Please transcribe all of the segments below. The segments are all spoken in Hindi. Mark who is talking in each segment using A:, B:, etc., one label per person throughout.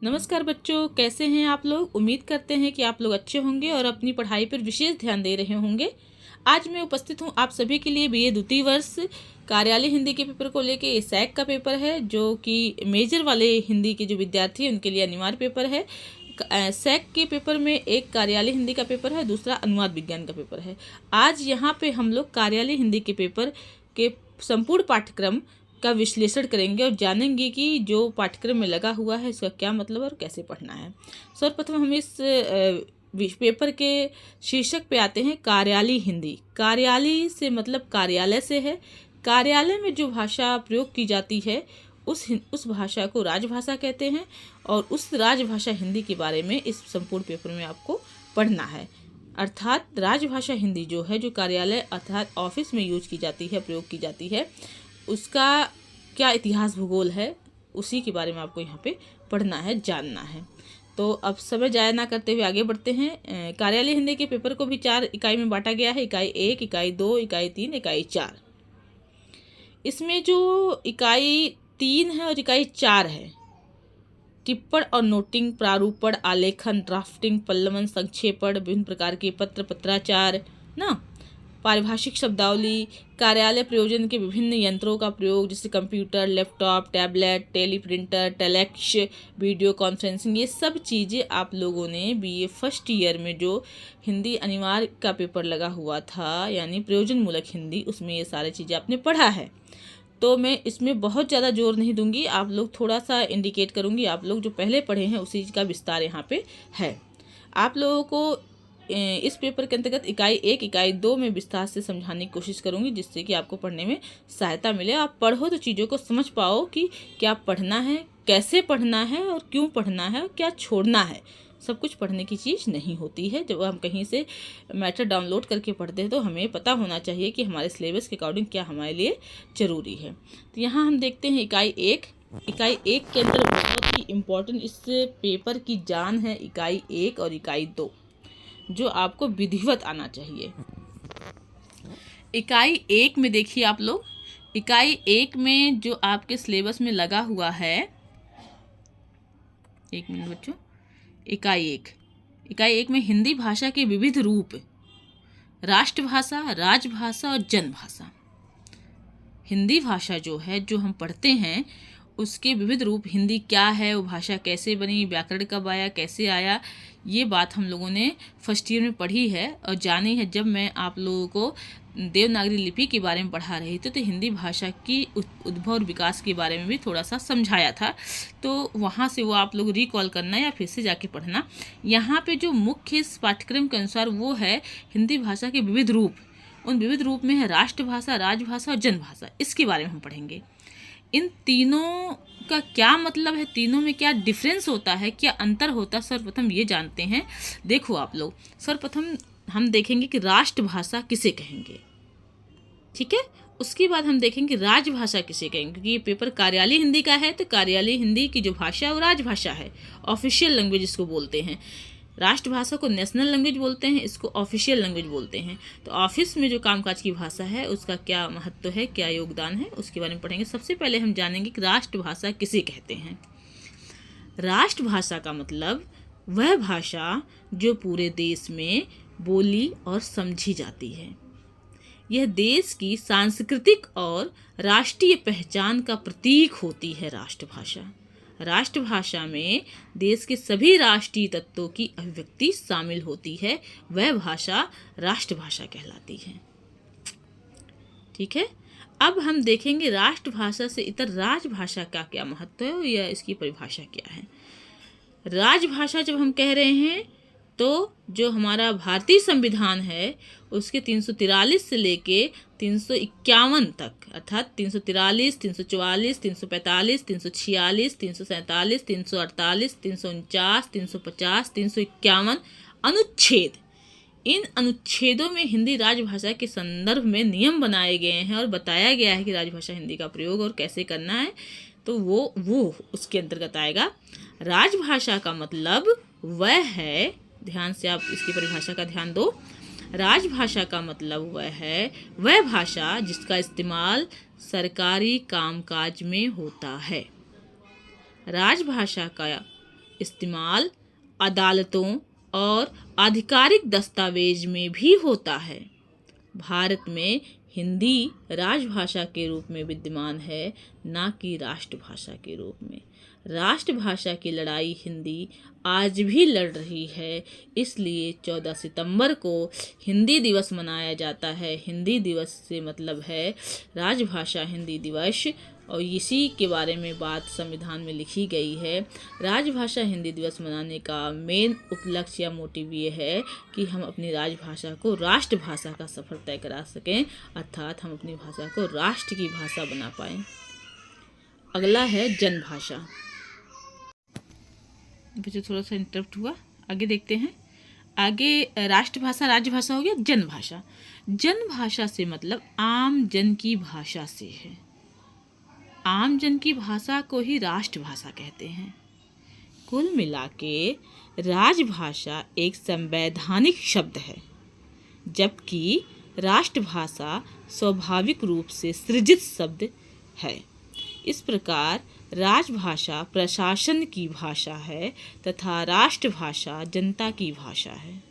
A: नमस्कार बच्चों, कैसे हैं आप लोग। उम्मीद करते हैं कि आप लोग अच्छे होंगे और अपनी पढ़ाई पर विशेष ध्यान दे रहे होंगे। आज मैं उपस्थित हूं आप सभी के लिए बीए द्वितीय वर्ष कार्यालय हिंदी के पेपर को लेके। ये सैक का पेपर है जो कि मेजर वाले हिंदी के जो विद्यार्थी हैं उनके लिए अनिवार्य पेपर है। सैक के पेपर में एक कार्यालय हिंदी का पेपर है, दूसरा अनुवाद विज्ञान का पेपर है। आज यहाँ पे हम लोग कार्यालय हिंदी के पेपर के संपूर्ण पाठ्यक्रम का विश्लेषण करेंगे और जानेंगे कि जो पाठ्यक्रम में लगा हुआ है इसका क्या मतलब और कैसे पढ़ना है। सर्वप्रथम हम इस पेपर के शीर्षक पे आते हैं, कार्यालय हिंदी। कार्यालय से मतलब कार्यालय से है। कार्यालय में जो भाषा प्रयोग की जाती है उस भाषा को राजभाषा कहते हैं और उस राजभाषा हिंदी के बारे में इस संपूर्ण पेपर में आपको पढ़ना है। अर्थात राजभाषा हिंदी जो है, जो कार्यालय अर्थात ऑफिस में यूज की जाती है, प्रयोग की जाती है, उसका क्या इतिहास भूगोल है, उसी के बारे में आपको यहाँ पे पढ़ना है, जानना है। तो अब समय जाया ना करते हुए आगे बढ़ते हैं। कार्यालय हिंदी के पेपर को भी 4 इकाई में बांटा गया है। इकाई 1, इकाई 2, इकाई 3, इकाई 4। इसमें जो इकाई 3 है और इकाई 4 है, टिप्पण और नोटिंग, प्रारूपण, आलेखन, ड्राफ्टिंग, पल्लवन, संक्षेपण, विभिन्न प्रकार के पत्र, पत्राचार ना, पारिभाषिक शब्दावली, कार्यालय प्रयोजन के विभिन्न यंत्रों का प्रयोग जैसे computer, laptop, tablet, teleprinter, telex, video conferencing, ये सब चीज़ें आप लोगों ने बीए फर्स्ट ईयर में जो हिंदी अनिवार्य का पेपर लगा हुआ था, यानी प्रयोजन मूलक हिंदी, उसमें ये सारी चीज़ें आपने पढ़ा है। तो मैं इसमें बहुत ज़्यादा जोर नहीं दूंगी, आप लोग थोड़ा सा इंडिकेट करूंगी। आप लोग जो पहले पढ़े हैं उसी का विस्तार यहाँ पे है। आप लोगों को इस पेपर के अंतर्गत इकाई 1, इकाई 2 में विस्तार से समझाने की कोशिश करूंगी, जिससे कि आपको पढ़ने में सहायता मिले। आप पढ़ो तो चीज़ों को समझ पाओ कि क्या पढ़ना है, कैसे पढ़ना है और क्यों पढ़ना है और क्या छोड़ना है। सब कुछ पढ़ने की चीज़ नहीं होती है। जब हम कहीं से मैटर डाउनलोड करके पढ़ते हैं तो हमें पता होना चाहिए कि हमारे सिलेबस के अकॉर्डिंग क्या हमारे लिए ज़रूरी है। तो यहाँ हम देखते हैं इकाई 1। इकाई 1 के अंदर बहुत ही इम्पोर्टेंट इस पेपर की जान है इकाई 1 और इकाई 2, जो आपको विधिवत आना चाहिए। इकाई 1 में देखिए आप लोग, इकाई 1 में जो आपके सिलेबस में लगा हुआ है, एक मिनट बच्चों, इकाई 1 में हिंदी भाषा के विविध रूप, राष्ट्रभाषा, राजभाषा और जनभाषा। हिंदी भाषा जो है, जो हम पढ़ते हैं, उसके विविध रूप, हिंदी क्या है, वो भाषा कैसे बनी, व्याकरण कब आया, कैसे आया, ये बात हम लोगों ने फर्स्ट ईयर में पढ़ी है और जानी है। जब मैं आप लोगों को देवनागरी लिपि के बारे में पढ़ा रही थी तो हिंदी भाषा की उद्भव और विकास के बारे में भी थोड़ा सा समझाया था। तो वहाँ से वो आप लोग रिकॉल करना या फिर से जाके पढ़ना। यहाँ पे जो मुख्य इस पाठ्यक्रम के अनुसार वो है हिंदी भाषा के विविध रूप। उन विविध रूप में है राष्ट्रभाषा, राजभाषा और जनभाषा। इसके बारे में हम पढ़ेंगे। इन तीनों का क्या मतलब है, तीनों में क्या डिफरेंस होता है, क्या अंतर होता है, सर्वप्रथम ये जानते हैं। देखो आप लोग, सर्वप्रथम हम देखेंगे कि राष्ट्रभाषा किसे कहेंगे, ठीक है। उसके बाद हम देखेंगे राजभाषा किसे कहेंगे, क्योंकि ये पेपर कार्यालय हिंदी का है। तो कार्यालय हिंदी की जो भाषा है वो राजभाषा है, ऑफिशियल लैंग्वेज इसको बोलते हैं। राष्ट्रभाषा को नेशनल लैंग्वेज बोलते हैं, इसको ऑफिशियल लैंग्वेज बोलते हैं। तो ऑफिस में जो कामकाज की भाषा है उसका क्या महत्व है, क्या योगदान है, उसके बारे में पढ़ेंगे। सबसे पहले हम जानेंगे कि राष्ट्रभाषा किसे कहते हैं। राष्ट्रभाषा का मतलब वह भाषा जो पूरे देश में बोली और समझी जाती है। यह देश की सांस्कृतिक और राष्ट्रीय पहचान का प्रतीक होती है। राष्ट्रभाषा में देश के सभी राष्ट्रीय तत्वों की अभिव्यक्ति शामिल होती है। वह भाषा राष्ट्रभाषा कहलाती है, ठीक है। अब हम देखेंगे राष्ट्रभाषा से इतर राजभाषा का क्या महत्व है या इसकी परिभाषा क्या है। राजभाषा जब हम कह रहे हैं तो जो हमारा भारतीय संविधान है उसके 343 से लेके 351 तक, अर्थात 343, 344, 345, 346, 347, 348, 349, 350, 351 अनुच्छेद, इन अनुच्छेदों में हिंदी राजभाषा के संदर्भ में नियम बनाए गए हैं और बताया गया है कि राजभाषा हिंदी का प्रयोग और कैसे करना है। तो वो उसके अंतर्गत आएगा। राजभाषा का मतलब वह है, ध्यान से आप इसकी परिभाषा का ध्यान दो। राजभाषा का मतलब वह भाषा जिसका इस्तेमाल सरकारी कामकाज में होता है। राजभाषा का इस्तेमाल अदालतों और आधिकारिक दस्तावेज में भी होता है। भारत में हिंदी राजभाषा के रूप में विद्यमान है, ना कि राष्ट्रभाषा के रूप में। राष्ट्रभाषा की लड़ाई हिंदी आज भी लड़ रही है, इसलिए 14 सितंबर को हिंदी दिवस मनाया जाता है। हिंदी दिवस से मतलब है राजभाषा हिंदी दिवस, और इसी के बारे में बात संविधान में लिखी गई है। राजभाषा हिंदी दिवस मनाने का मेन उपलक्ष्य या मोटिव ये है कि हम अपनी राजभाषा को राष्ट्रभाषा का सफ़र तय करा सकें, अर्थात हम अपनी भाषा को राष्ट्र की भाषा बना पाएँ। अगला है जनभाषा। मुझे थोड़ा सा इंटरप्ट हुआ, आगे देखते हैं। आगे राष्ट्रभाषा राजभाषा हो गया, जनभाषा। जनभाषा से मतलब आम जन की भाषा से है। आम जन की भाषा को ही राष्ट्रभाषा कहते हैं। कुल मिला के राजभाषा एक संवैधानिक शब्द है, जबकि राष्ट्रभाषा स्वाभाविक रूप से सृजित शब्द है। इस प्रकार राजभाषा प्रशासन की भाषा है तथा राष्ट्रभाषा जनता की भाषा है।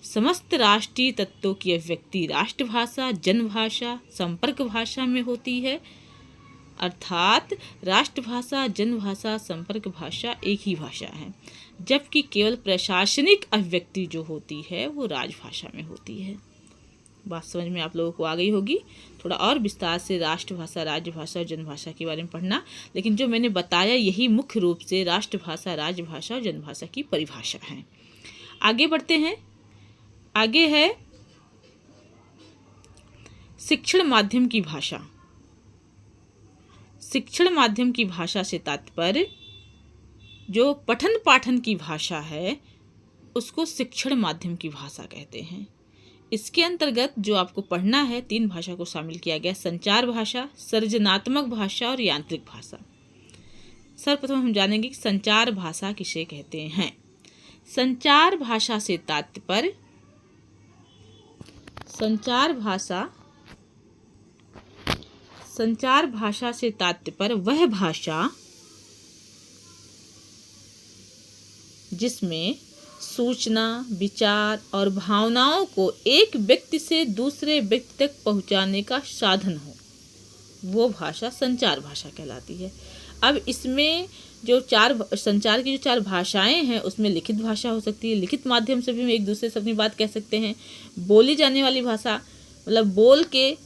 A: समस्त राष्ट्रीय तत्वों की अभिव्यक्ति राष्ट्रभाषा, जनभाषा, संपर्क भाषा में होती है, अर्थात राष्ट्रभाषा, जनभाषा, संपर्क भाषा एक ही भाषा है, जबकि केवल प्रशासनिक अभिव्यक्ति जो होती है वो राजभाषा में होती है। बात समझ में आप लोगों को आ गई होगी। थोड़ा और विस्तार से राष्ट्रभाषा, राज्यभाषा और जनभाषा के बारे में पढ़ना, लेकिन जो मैंने बताया यही मुख्य रूप से राष्ट्रभाषा, राज्यभाषा और जनभाषा की परिभाषा है। आगे बढ़ते हैं। आगे है शिक्षण माध्यम की भाषा। शिक्षण माध्यम की भाषा से तात्पर्य जो पठन पाठन की भाषा है उसको शिक्षण माध्यम की भाषा कहते हैं। इसके अंतर्गत जो आपको पढ़ना है 3 भाषा को शामिल किया गया, संचार भाषा, सृजनात्मक भाषा और यांत्रिक भाषा। सर्वप्रथम हम जानेंगे कि संचार भाषा किसे कहते हैं। संचार भाषा से तात्पर्य संचार भाषा से तात्पर्य वह भाषा जिसमें सूचना, विचार और भावनाओं को एक व्यक्ति से दूसरे व्यक्ति तक पहुंचाने का साधन हो, वो भाषा संचार भाषा कहलाती है। अब इसमें जो संचार की जो 4 भाषाएं हैं उसमें लिखित भाषा हो सकती है। लिखित माध्यम से भी हम एक दूसरे से अपनी बात कह सकते हैं। बोली जाने वाली भाषा मतलब बोल के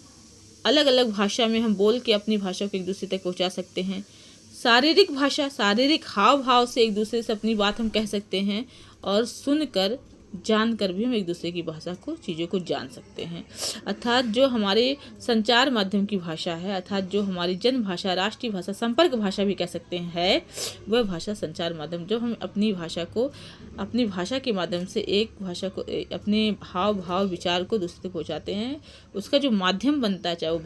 A: अलग अलग भाषा में हम बोल के अपनी भाषा को एक दूसरे तक पहुंचा सकते हैं। शारीरिक भाषा, शारीरिक हाव भाव से एक दूसरे से अपनी बात हम कह सकते हैं, और सुनकर जानकर भी हम एक दूसरे की भाषा को, चीज़ों को जान सकते हैं। अर्थात जो हमारे संचार माध्यम की भाषा है, अर्थात जो हमारी जन भाषा, राष्ट्रीय भाषा, संपर्क भाषा भी कह सकते हैं, वह भाषा संचार माध्यम, जो हम अपनी भाषा को, अपनी भाषा के माध्यम से एक भाषा को, अपने हाव भाव विचार को दूसरे तक पहुँचाते हैं, उसका जो माध्यम बनता है, चाहे वो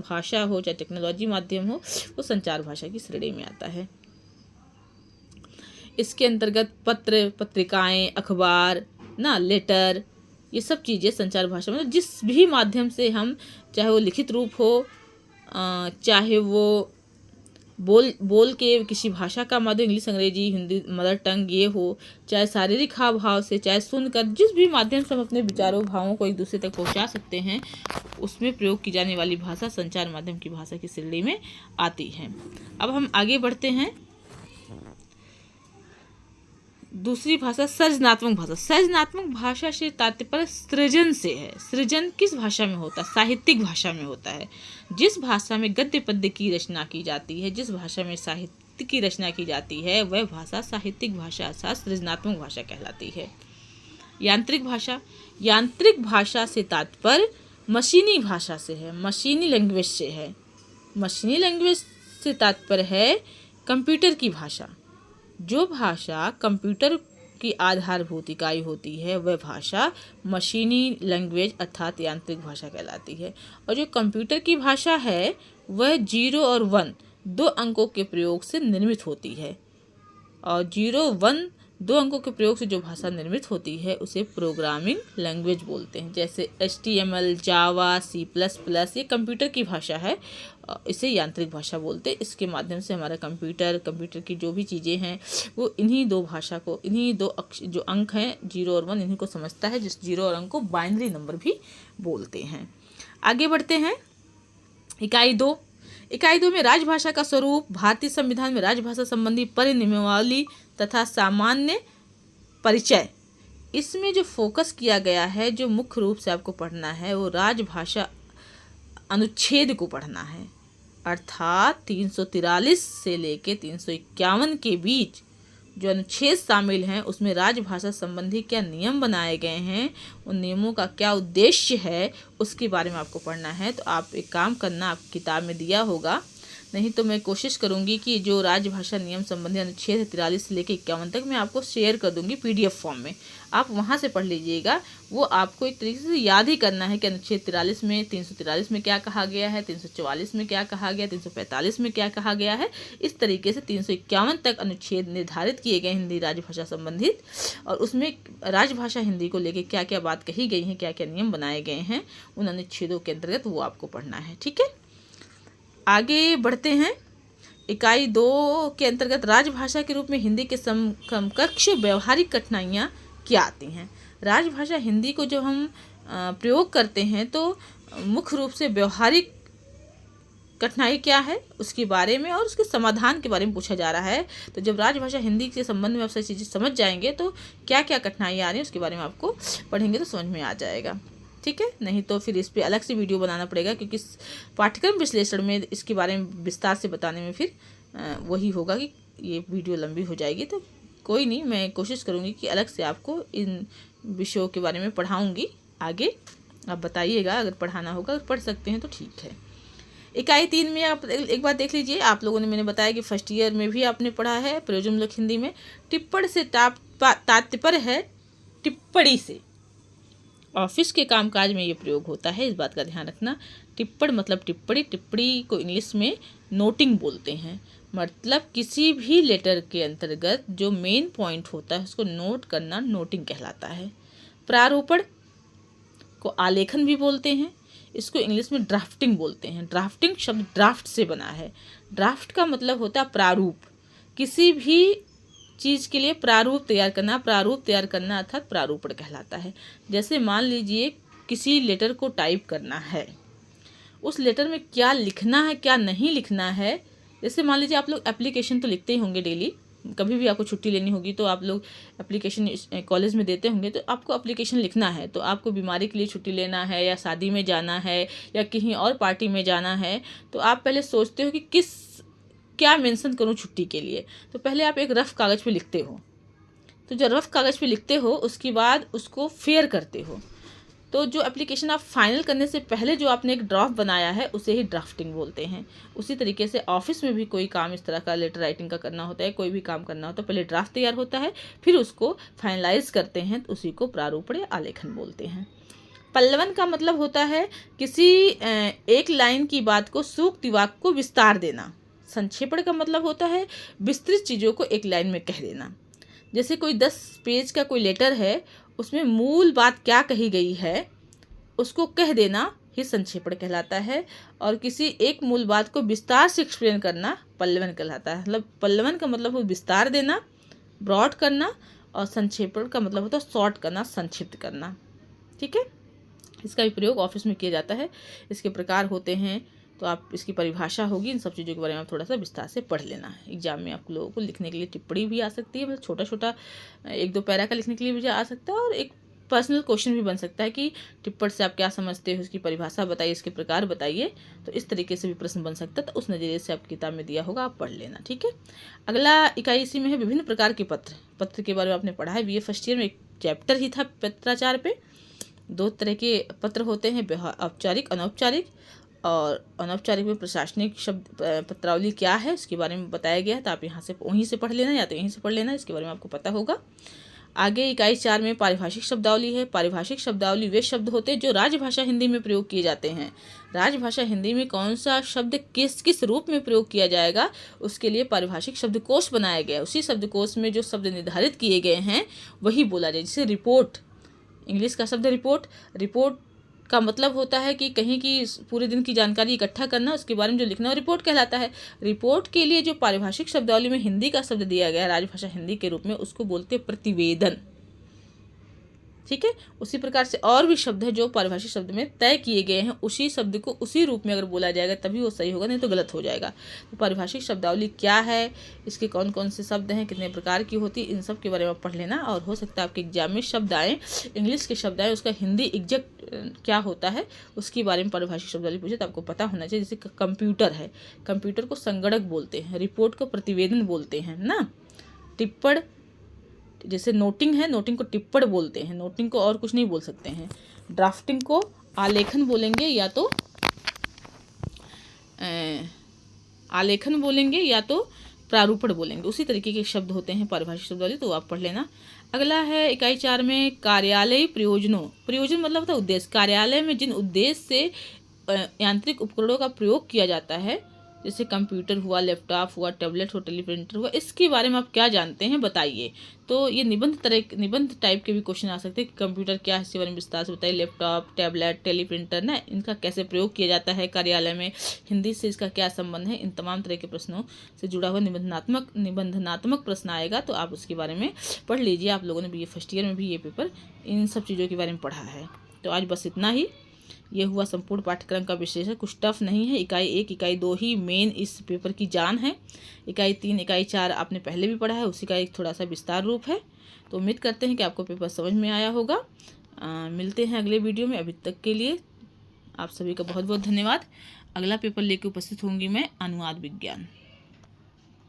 A: भाषा हो चाहे टेक्नोलॉजी माध्यम हो, वो संचार भाषा की श्रेणी में आता है। इसके अंतर्गत पत्र, पत्रिकाएं, अखबार ना, लेटर, ये सब चीज़ें संचार भाषा में, जिस भी माध्यम से हम, चाहे वो लिखित रूप हो, चाहे वो बोल के किसी भाषा का माध्यम, इंग्लिश, अंग्रेजी, हिंदी, मदर टंग ये हो, चाहे शारीरिक हाव भाव से, चाहे सुनकर, जिस भी माध्यम से हम अपने विचारों भावों को एक दूसरे तक पहुंचा सकते हैं, उसमें प्रयोग की जाने वाली भाषा संचार माध्यम की भाषा की श्रेणी में आती है। अब हम आगे बढ़ते हैं। दूसरी भाषा सृजनात्मक भाषा। सृजनात्मक भाषा से तात्पर्य सृजन से है। सृजन किस भाषा में होता है? साहित्यिक भाषा में होता है। जिस भाषा में गद्य पद्य की रचना की जाती है, जिस भाषा में साहित्य की रचना की जाती है, वह भाषा साहित्यिक भाषा अर्थात सृजनात्मक भाषा कहलाती है। यांत्रिक भाषा। यांत्रिक भाषा से तात्पर्य मशीनी भाषा से है, मशीनी लैंग्वेज से है। मशीनी लैंग्वेज से तात्पर्य है कंप्यूटर की भाषा। जो भाषा कंप्यूटर की आधारभूत इकाई होती है, वह भाषा मशीनी लैंग्वेज अर्थात यांत्रिक भाषा कहलाती है। और जो कंप्यूटर की भाषा है वह 0 और 1 2 अंकों के प्रयोग से निर्मित होती है। और 0, 1 2 अंकों के प्रयोग से जो भाषा निर्मित होती है उसे प्रोग्रामिंग लैंग्वेज बोलते हैं। जैसे HTML, जावा, C++, ये कंप्यूटर की भाषा है, इसे यांत्रिक भाषा बोलते हैं। इसके माध्यम से हमारा कंप्यूटर की जो भी चीज़ें हैं वो इन्हीं 2 भाषा को, इन्हीं 2 जो अंक हैं 0 और 1, इन्हीं को समझता है, जिस 0 और 1 को बाइनरी नंबर भी बोलते हैं। आगे बढ़ते हैं। इकाई 2 में राजभाषा का स्वरूप, भारतीय संविधान में राजभाषा संबंधी परिनियमावली तथा सामान्य परिचय। इसमें जो फोकस किया गया है, जो मुख्य रूप से आपको पढ़ना है, वो राजभाषा अनुच्छेद को पढ़ना है। अर्थात 343 से लेके 351 के बीच जो अनुच्छेद शामिल हैं उसमें राजभाषा संबंधी क्या नियम बनाए गए हैं, उन नियमों का क्या उद्देश्य है, उसके बारे में आपको पढ़ना है। तो आप एक काम करना, आप किताब में दिया होगा, नहीं तो मैं कोशिश करूंगी कि जो राजभाषा नियम संबंधी अनुच्छेद 43 से लेकर 51 तक मैं आपको शेयर कर दूंगी PDF फॉर्म में, आप वहां से पढ़ लीजिएगा। वो आपको एक तरीके से याद ही करना है कि अनुच्छेद 43 में 343 में क्या कहा गया है, 344 में क्या कहा गया, 345 में क्या कहा गया है। इस तरीके से 351 तक अनुच्छेद निर्धारित किए गए हिंदी राजभाषा संबंधित, और उसमें राजभाषा हिंदी को लेकर क्या क्या बात कही गई है, क्या क्या नियम बनाए गए हैं, उन अनुच्छेदों के अंतर्गत वो आपको पढ़ना है। ठीक है, आगे बढ़ते हैं। इकाई 2 के अंतर्गत राजभाषा के रूप में हिंदी के समकक्ष व्यवहारिक कठिनाइयाँ क्या आती हैं। राजभाषा हिंदी को जब हम प्रयोग करते हैं तो मुख्य रूप से व्यवहारिक कठिनाई क्या है उसके बारे में और उसके समाधान के बारे में पूछा जा रहा है। तो जब राजभाषा हिंदी के संबंध में आप सारी चीज़ें समझ जाएंगे तो क्या क्या कठिनाइयाँ आ रही हैं उसके बारे में आपको पढ़ेंगे तो समझ में आ जाएगा। ठीक है, नहीं तो फिर इस पर अलग से वीडियो बनाना पड़ेगा, क्योंकि पाठ्यक्रम विश्लेषण में इसके बारे में विस्तार से बताने में फिर वही होगा कि ये वीडियो लंबी हो जाएगी। तो कोई नहीं, मैं कोशिश करूँगी कि अलग से आपको इन विषयों के बारे में पढ़ाऊँगी। आगे आप बताइएगा, अगर पढ़ाना होगा अगर पढ़ सकते हैं तो ठीक है। इकाई 3 में आप एक बार देख लीजिए, आप लोगों ने, मैंने बताया कि फर्स्ट ईयर में भी आपने पढ़ा है प्रयोजनमूलक हिंदी में। टिप्पण से तात्पर्य है टिप्पणी से। ऑफिस के कामकाज में ये प्रयोग होता है, इस बात का ध्यान रखना। टिप्पण मतलब टिप्पणी, टिप्पणी को इंग्लिश में नोटिंग बोलते हैं। मतलब किसी भी लेटर के अंतर्गत जो मेन पॉइंट होता है उसको नोट करना नोटिंग कहलाता है। प्रारूपण को आलेखन भी बोलते हैं, इसको इंग्लिश में ड्राफ्टिंग बोलते हैं। ड्राफ्टिंग शब्द ड्राफ्ट से बना है। ड्राफ्ट का मतलब होता है प्रारूप, किसी भी चीज़ के लिए प्रारूप तैयार करना। प्रारूप तैयार करना अर्थात प्रारूपण कहलाता है। जैसे मान लीजिए किसी लेटर को टाइप करना है, उस लेटर में क्या लिखना है क्या नहीं लिखना है। जैसे मान लीजिए आप लोग एप्लीकेशन तो लिखते ही होंगे डेली, कभी भी आपको छुट्टी लेनी होगी तो आप लोग एप्लीकेशन कॉलेज में देते होंगे, तो आपको एप्लीकेशन लिखना है। तो आपको बीमारी के लिए छुट्टी लेना है या शादी में जाना है या कहीं और पार्टी में जाना है, तो आप पहले सोचते हो कि क्या मेंशन करूं छुट्टी के लिए। तो पहले आप एक रफ कागज़ पे लिखते हो, तो जो रफ कागज़ पे लिखते हो उसके बाद उसको फेयर करते हो। तो जो एप्लीकेशन आप फाइनल करने से पहले जो आपने एक ड्राफ्ट बनाया है उसे ही ड्राफ्टिंग बोलते हैं। उसी तरीके से ऑफिस में भी कोई काम इस तरह का लेटर राइटिंग का करना होता है, कोई भी काम करना होता है, पहले ड्राफ्ट तैयार होता है, फिर उसको फाइनलाइज करते हैं, तो उसी को प्रारूपण या आलेखन बोलते हैं। पल्लवन का मतलब होता है किसी एक लाइन की बात को सूक्ति वाक्य को विस्तार देना। संक्षेपण का मतलब होता है विस्तृत चीज़ों को एक लाइन में कह देना। जैसे कोई 10 पेज का कोई लेटर है, उसमें मूल बात क्या कही गई है उसको कह देना ही संक्षेपण कहलाता है। और किसी एक मूल बात को विस्तार से एक्सप्लेन करना पल्लवन कहलाता है। मतलब पल्लवन का मतलब विस्तार देना, ब्रॉड करना, और संक्षेपण का मतलब होता है शॉर्ट करना, संक्षिप्त करना। ठीक है, इसका भी प्रयोग ऑफिस में किया जाता है। इसके प्रकार होते हैं, तो आप इसकी परिभाषा होगी, इन सब चीज़ों के बारे में आप थोड़ा सा विस्तार से पढ़ लेना है। एग्जाम में आप लोगों को लिखने के लिए टिप्पणी भी आ सकती है, मतलब छोटा छोटा 1-2 पैरा का लिखने के लिए भी आ सकता है, और एक पर्सनल क्वेश्चन भी बन सकता है कि टिप्पण से आप क्या समझते हो, उसकी परिभाषा बताइए, इसके प्रकार बताइए। तो इस तरीके से भी प्रश्न बन सकता है, तो उस नज़रिए से आप किताब में दिया होगा, आप पढ़ लेना। ठीक है, अगला इकाई इसी में है विभिन्न प्रकार के पत्र के बारे में आपने पढ़ा है। BA फर्स्ट ईयर में एक चैप्टर ही था पत्राचार पे। 2 तरह के पत्र होते हैं, औपचारिक, अनौपचारिक। और अनौपचारिक में प्रशासनिक शब्द पत्रावली क्या है उसके बारे में बताया गया है, तो आप यहाँ से वहीं से पढ़ लेना या तो यहीं से पढ़ लेना, इसके बारे में आपको पता होगा। आगे इकाई 4 में पारिभाषिक शब्दावली है। पारिभाषिक शब्दावली वे शब्द होते हैं जो राजभाषा हिंदी में प्रयोग किए जाते हैं। राजभाषा हिंदी में कौन सा शब्द किस किस रूप में प्रयोग किया जाएगा, उसके लिए पारिभाषिक शब्दकोश बनाया गया है। उसी शब्दकोश में जो शब्द निर्धारित किए गए हैं वही बोला जाए। जैसे रिपोर्ट, इंग्लिश का शब्द रिपोर्ट। रिपोर्ट का मतलब होता है कि कहीं की पूरे दिन की जानकारी इकट्ठा करना, उसके बारे में जो लिखना, रिपोर्ट कहलाता है। रिपोर्ट के लिए जो पारिभाषिक शब्दावली में हिंदी का शब्द दिया गया है राजभाषा हिंदी के रूप में, उसको बोलते हैं प्रतिवेदन। ठीक है। उसी प्रकार से और भी शब्द है जो पारिभाषिक शब्द में तय किए गए हैं, उसी शब्द को उसी रूप में अगर बोला जाएगा तभी वो सही होगा, नहीं तो गलत हो जाएगा। तो पारिभाषिक शब्दावली क्या है, इसके कौन कौन से शब्द हैं, कितने प्रकार की होती है, इन सब के बारे में पढ़ लेना। और हो सकता है आपके एग्जाम में शब्द आए, इंग्लिश के शब्द आए, उसका हिंदी एग्जैक्ट क्या होता है उसके बारे में पारिभाषिक शब्दावली पूछे तो आपको पता होना चाहिए। जैसे कंप्यूटर है, कंप्यूटर को संगणक बोलते हैं, रिपोर्ट को प्रतिवेदन बोलते हैं ना। टिप्पण, जैसे नोटिंग है, नोटिंग को टिप्पण बोलते हैं, नोटिंग को और कुछ नहीं बोल सकते हैं। ड्राफ्टिंग को आलेखन बोलेंगे या तो आलेखन बोलेंगे या तो प्रारूपण बोलेंगे। उसी तरीके के शब्द होते हैं पारिभाषिक शब्दावली, तो आप पढ़ लेना। अगला है इकाई 4 में कार्यालय प्रयोजनों। प्रयोजन मतलब होता है उद्देश्य। कार्यालय में जिन उद्देश्य से यांत्रिक उपकरणों का प्रयोग किया जाता है, जैसे कंप्यूटर हुआ, लैपटॉप हुआ, टैबलेट हुआ, टेलीप्रिंटर हुआ, इसके बारे में आप क्या जानते हैं बताइए। तो ये निबंध टाइप के भी क्वेश्चन आ सकते हैं कि कंप्यूटर क्या है इसके बारे में विस्तार से बताइए, लैपटॉप, टैबलेट, टेलीप्रिंटर ना, इनका कैसे प्रयोग किया जाता है कार्यालय में, हिंदी से इसका क्या संबंध है। इन तमाम तरह के प्रश्नों से जुड़ा हुआ निबंधनात्मक प्रश्न आएगा, तो आप उसके बारे में पढ़ लीजिए। आप लोगों ने भी ये फर्स्ट ईयर में भी ये पेपर इन सब चीज़ों के बारे में पढ़ा है। तो आज बस इतना ही। ये हुआ संपूर्ण पाठ्यक्रम का विश्लेषण। कुछ टफ नहीं है। इकाई 1, इकाई 2 ही मेन इस पेपर की जान है। इकाई 3, इकाई 4 आपने पहले भी पढ़ा है, उसी का एक थोड़ा सा विस्तार रूप है। तो उम्मीद करते हैं कि आपको पेपर समझ में आया होगा। मिलते हैं अगले वीडियो में। अभी तक के लिए आप सभी का बहुत बहुत धन्यवाद। अगला पेपर लेके उपस्थित होंगी मैं, अनुवाद विज्ञान।